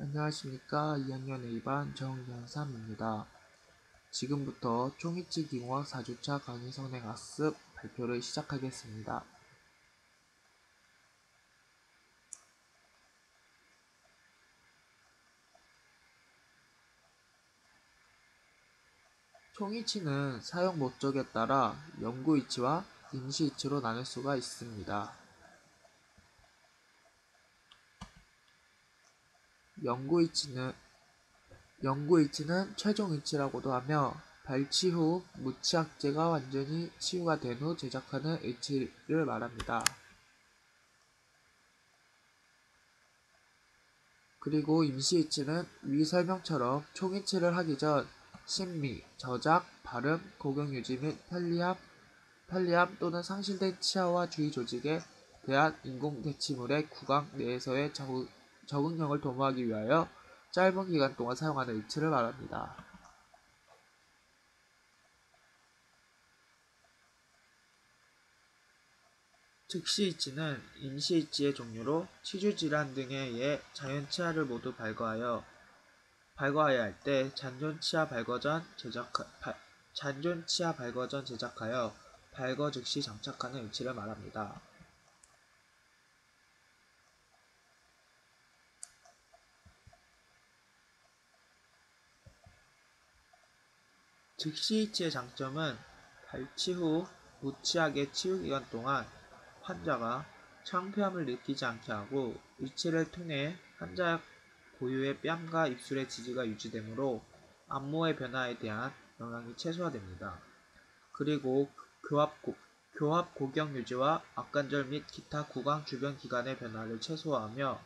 안녕하십니까. 2학년 A반 정연삼입니다. 지금부터 총이치 기공학 4주차 강의 선행학습 발표를 시작하겠습니다. 총이치는 사용 목적에 따라 영구이치와 임시이치로 나눌 수가 있습니다. 영구이치는 최종이치라고도 하며 발치 후 무치약제가 완전히 치유가 된 후 제작하는 이치를 말합니다. 그리고 임시이치는 위 설명처럼 총이치를 하기 전 심미, 저작, 발음, 고경 유지 및 편리함 또는 상실된 치아와 주위 조직에 대한 인공 대치물의 구강 내에서의 적응력을 도모하기 위하여 짧은 기간 동안 사용하는 이치를 말합니다. 즉시이치는 임시이치의 종류로 치주질환 등에 의해 자연치아를 모두 발거하여야 할 때 잔존치아 발거 전 제작하여 발거 즉시 장착하는 이치를 말합니다. 즉시이치의 장점은 발치 후 무치약의 치유 기간 동안 환자가 창피함을 느끼지 않게 하고 이치를 통해 환자 고유의 뺨과 입술의 지지가 유지되므로 안모의 변화에 대한 영향이 최소화됩니다. 그리고 교합 고경 유지와 악관절 및 기타 구강 주변 기관의 변화를 최소화하며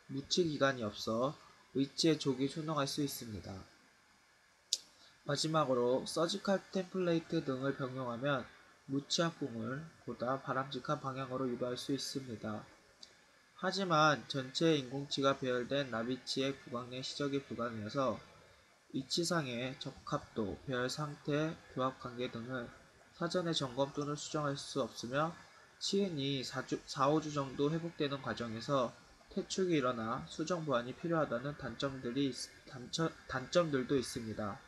무치 기간이 없어 의치의 조기 순응할 수 있습니다. 마지막으로 서지컬 템플레이트 등을 병용하면 무치약궁을 보다 바람직한 방향으로 유도할 수 있습니다. 하지만 전체 인공치가 배열된 나비치의 구강 내 시적이 불가능해서 이치상의 적합도, 배열 상태, 교합 관계 등을 사전에 점검 또는 수정할 수 없으며 치은이 4~5주 정도 회복되는 과정에서 퇴축이 일어나 수정 보완이 필요하다는 단점들도 있습니다.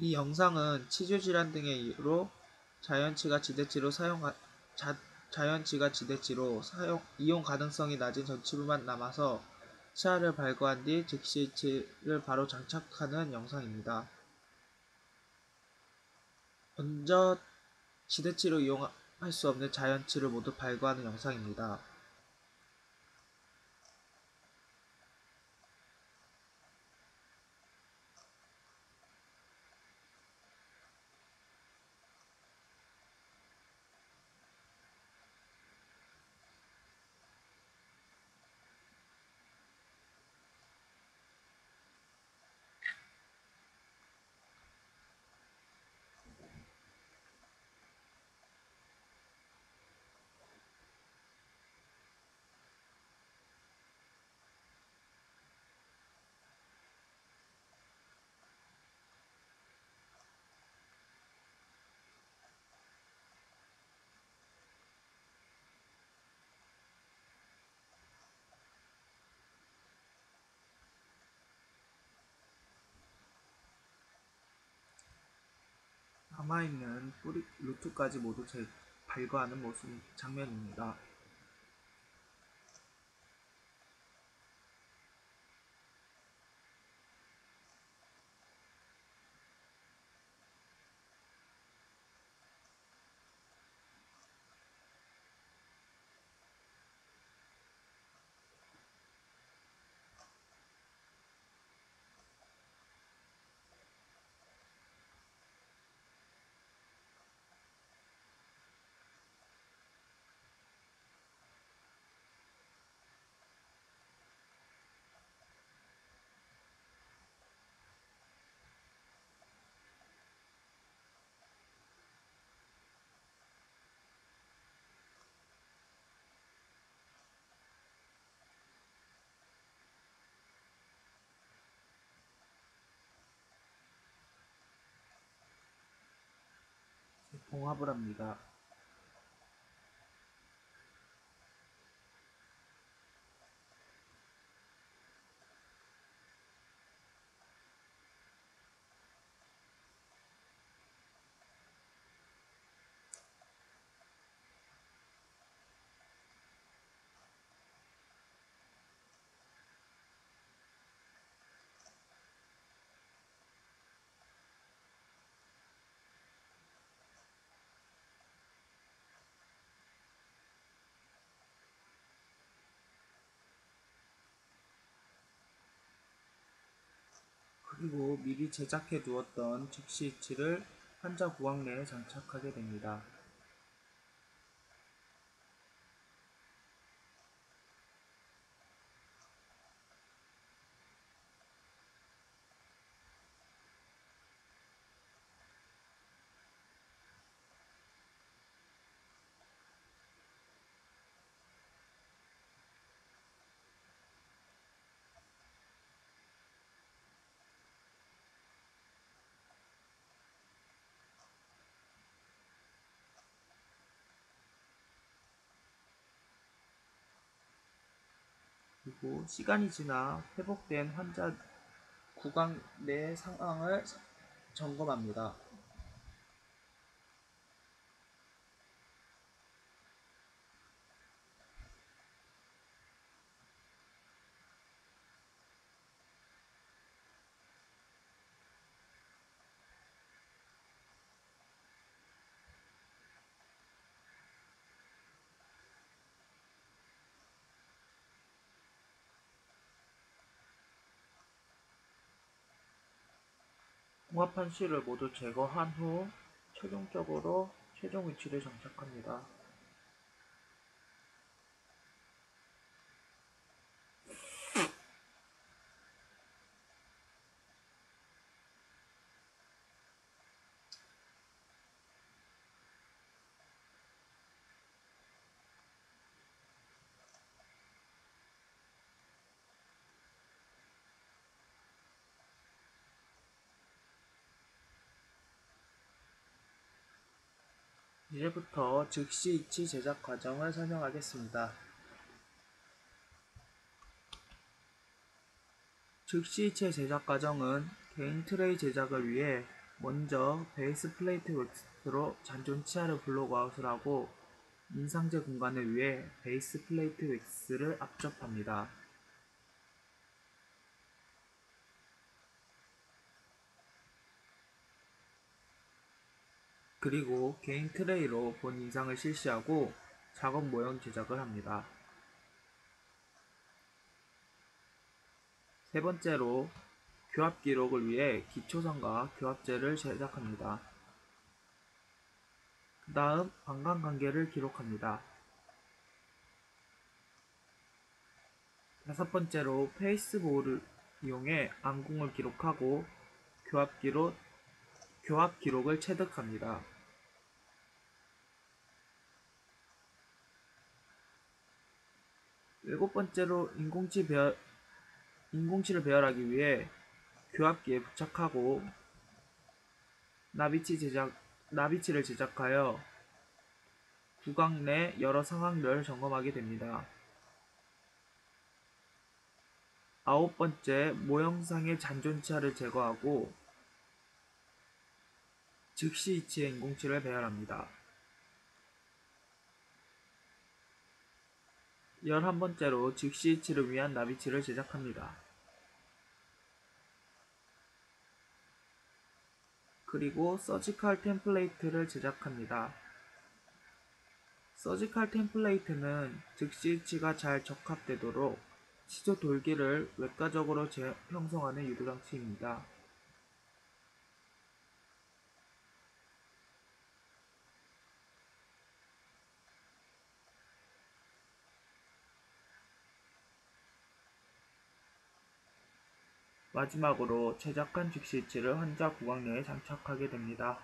이 영상은 치주질환 등의 이유로 자연치가 지대치로 이용 가능성이 낮은 전치부만 남아서 치아를 발거한 뒤 즉시이치를 바로 장착하는 영상입니다. 먼저 지대치로 이용할 수 없는 자연치를 모두 발거하는 영상입니다. 남아있는 뿌리 루트까지 모두 발거하는 장면입니다. 봉합을 합니다. 그리고 미리 제작해 두었던 즉시이치를 환자 구강 내에 장착하게 됩니다. 그리고 시간이 지나 회복된 환자 구강 내 상황을 점검합니다. 봉합한 실을 모두 제거한 후 최종적으로 최종 위치를 장착합니다. 이제부터 즉시이치 제작 과정을 설명하겠습니다. 즉시이치의 제작 과정은 개인 트레이 제작을 위해 먼저 베이스 플레이트 왁스로 잔존 치아를 블록아웃을 하고 인상제 공간을 위해 베이스 플레이트 왁스를 압접합니다. 그리고 개인 트레이로 본 인상을 실시하고 작업 모형 제작을 합니다. 세 번째로 교합 기록을 위해 기초선과 교합제를 제작합니다. 그 다음 방광관계를 기록합니다. 다섯 번째로 페이스볼을 이용해 안궁을 기록하고 교합 기록을 체득합니다. 일곱 번째로 인공치를 배열하기 위해 교합기에 부착하고 나비치를 제작하여 구강 내 여러 상황들을 점검하게 됩니다. 아홉 번째, 모형상의 잔존치아를 제거하고 즉시 이치의 인공치를 배열합니다. 11번째로 즉시 이치를 위한 나비치를 제작합니다. 그리고 서지컬 템플레이트를 제작합니다. 서지컬 템플레이트는 즉시 이치가 잘 적합되도록 치조 돌기를 외과적으로 형성하는 유도장치입니다. 마지막으로 제작한 즉시 이치를 환자 구강 내에 장착하게 됩니다.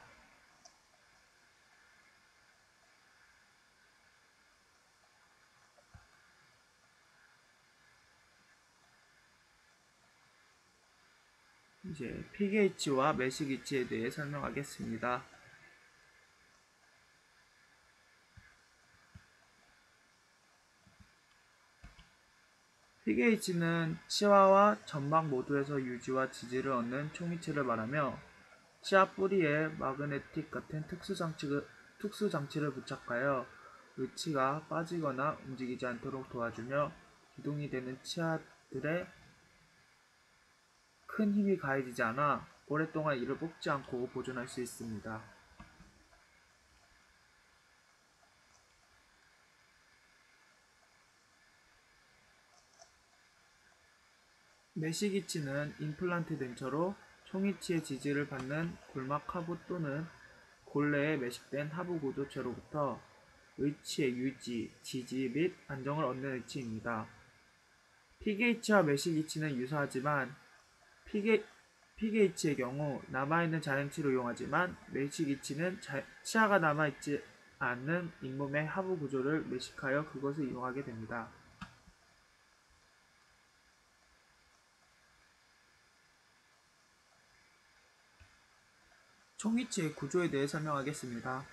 이제 PK이치와 매식이치에 대해 설명하겠습니다. pH는 치아와 점막 모두에서 유지와 지지를 얻는 총이치를 말하며 치아 뿌리에 마그네틱 같은 특수장치를 부착하여 의치가 빠지거나 움직이지 않도록 도와주며 기둥이 되는 치아들에 큰 힘이 가해지지 않아 오랫동안 이를 뽑지 않고 보존할 수 있습니다. 내시기치는 임플란트 덴처로 총이치의 지지를 받는 골막 하부 또는 골내에 매식된 하부 구조체로부터 의치의 유지, 지지 및 안정을 얻는 의치입니다. PGH와 매식이치는 유사하지만 PGH의 경우 남아있는 자행치를 이용하지만 매식이치는 치아가 남아있지 않는 잇몸의 하부 구조를 매식하여 그것을 이용하게 됩니다. 총이치의 구조에 대해 설명하겠습니다.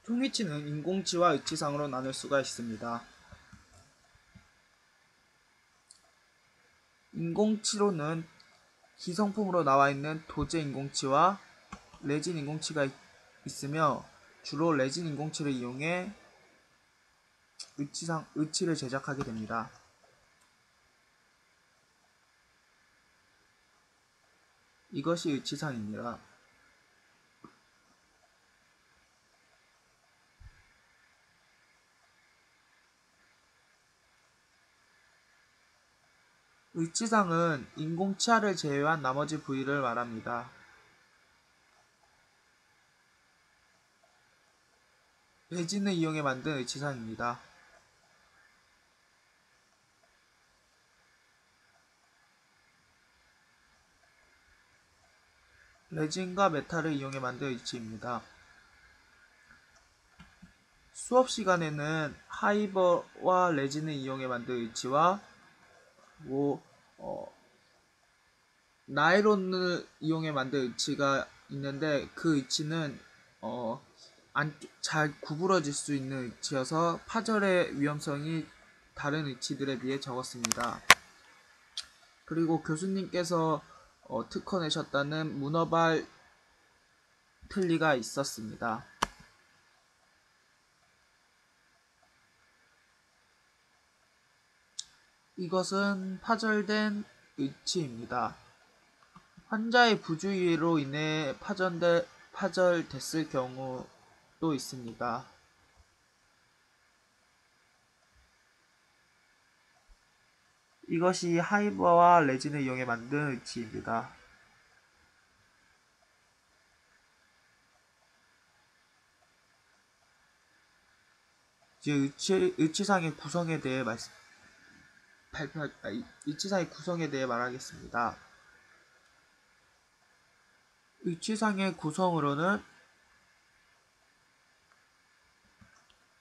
총이치는 인공치와 의치상으로 나눌 수가 있습니다. 인공치로는 기성품으로 나와있는 도제 인공치와 레진 인공치가 있으며 주로 레진 인공치를 이용해 의치를 제작하게 됩니다. 이것이 의치상입니다. 의치상은 인공치아를 제외한 나머지 부위를 말합니다. 레진을 이용해 만든 의치상입니다. 레진과 메탈을 이용해 만든 의치입니다. 수업 시간에는 하이버와 레진을 이용해 만든 의치와 나일론을 이용해 만든 의치가 있는데 그 의치는 잘 구부러질 수 있는 의치여서 파절의 위험성이 다른 의치들에 비해 적었습니다. 그리고 교수님께서 특허내셨다는 문어발 틀니가 있었습니다. 이것은 파절된 의치입니다. 환자의 부주의로 인해 파절됐을 경우도 있습니다. 이것이 하이버와 레진을 이용해 만든 의치입니다. 이제 의치상의 구성에 대해 의치상의 구성에 대해 말하겠습니다. 의치상의 구성으로는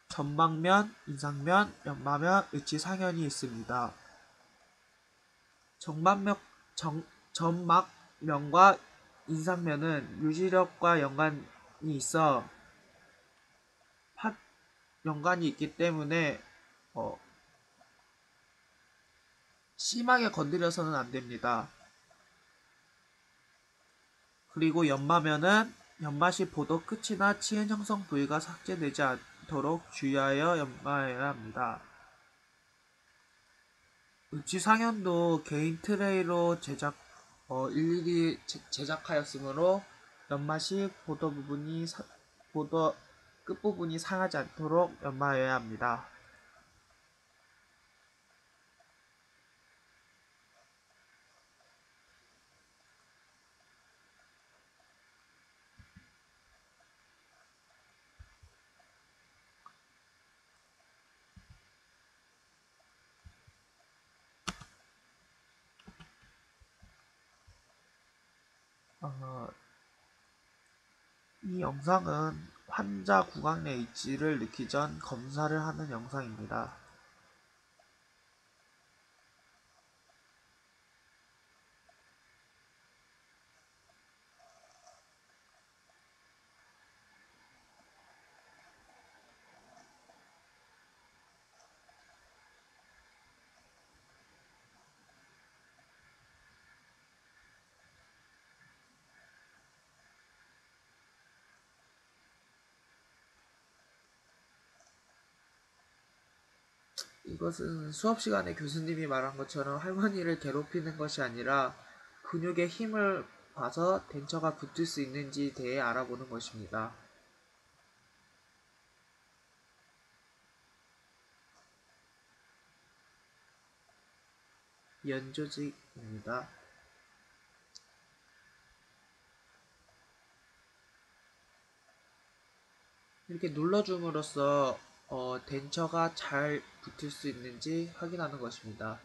점막면, 인상면, 연마면, 의치상현이 있습니다. 점막면과 인상면은 유지력과 연관이 있기 때문에 심하게 건드려서는 안 됩니다. 그리고 연마면은 연마시 보도 끝이나 치은 형성 부위가 삭제되지 않도록 주의하여 연마해야 합니다. 의치상현도 개인 트레이로 일일이 제작하였으므로 연마시 보도 끝부분이 상하지 않도록 연마해야 합니다. 이 영상은 환자 구강 내 의치를 넣기 전 검사를 하는 영상입니다. 이것은 수업 시간에 교수님이 말한 것처럼 할머니를 괴롭히는 것이 아니라 근육의 힘을 봐서 덴처가 붙을 수 있는지에 대해 알아보는 것입니다. 연조직입니다. 이렇게 눌러줌으로써 덴처가 잘 붙을 수 있는지 확인하는 것입니다.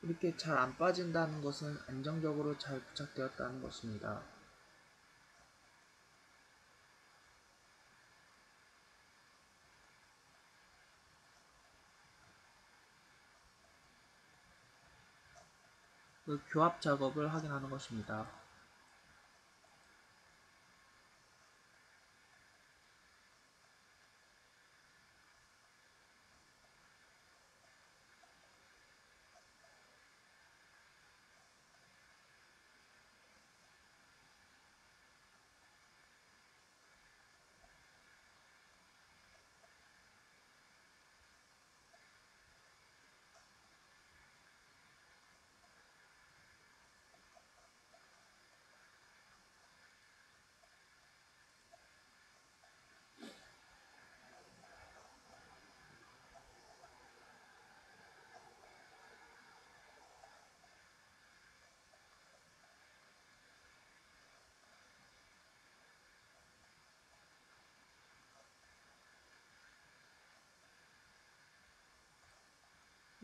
이렇게 잘 안 빠진다는 것은 안정적으로 잘 부착되었다는 것입니다. 그 교합 작업을 확인하는 것입니다.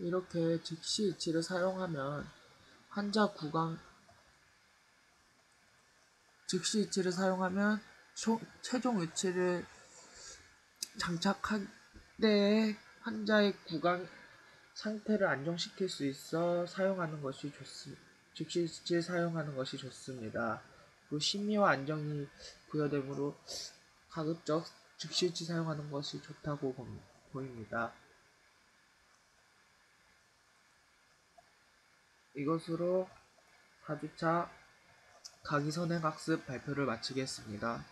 이렇게 즉시 위치를 사용하면 환자 구강 즉시 위치를 사용하면 최종 위치를 장착할 때에 환자의 구강 상태를 안정시킬 수 있어 사용하는 것이 즉시 위치를 사용하는 것이 좋습니다. 그리고 심리와 안정이 부여되므로 가급적 즉시 위치 사용하는 것이 좋다고 보입니다. 이것으로 4주차 가기선행학습 발표를 마치겠습니다.